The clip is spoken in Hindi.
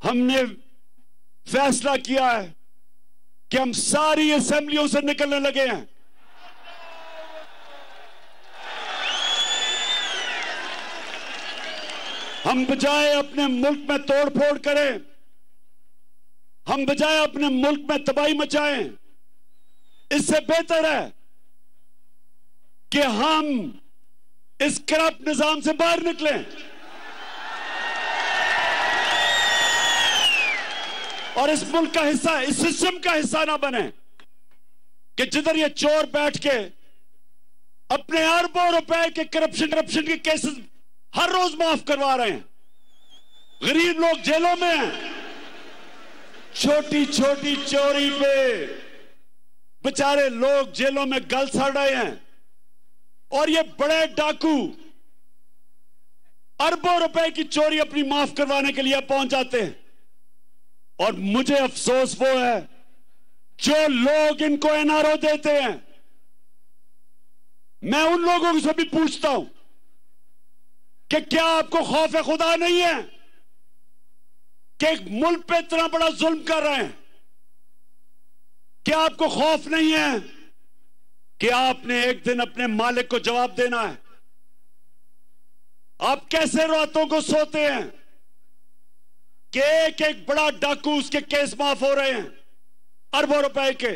हमने फैसला किया है कि हम सारी असेंबलियों से निकलने लगे हैं। हम बजाय अपने मुल्क में तोड़फोड़ करें, हम बजाय अपने मुल्क में तबाही मचाएं, इससे बेहतर है कि हम इस करप्ट निजाम से बाहर निकलें और इस मुल्क का हिस्सा, इस सिस्टम का हिस्सा ना बने कि जिधर ये चोर बैठ के अपने अरबों रुपए के करप्शन के केसेस हर रोज माफ करवा रहे हैं। गरीब लोग जेलों में हैं, छोटी छोटी चोरी पे बेचारे लोग जेलों में गल सड़ रहे हैं और ये बड़े डाकू अरबों रुपए की चोरी अपनी माफ करवाने के लिए पहुंच जाते हैं। और मुझे अफसोस वो है जो लोग इनको एनआरओ देते हैं। मैं उन लोगों से भी पूछता हूं कि क्या आपको खौफ खुदा नहीं है कि एक मुल्क पे इतना बड़ा जुल्म कर रहे हैं? क्या आपको खौफ नहीं है कि आपने एक दिन अपने मालिक को जवाब देना है? आप कैसे रातों को सोते हैं कि एक एक बड़ा डाकू उसके केस माफ हो रहे हैं अरबों रुपए के?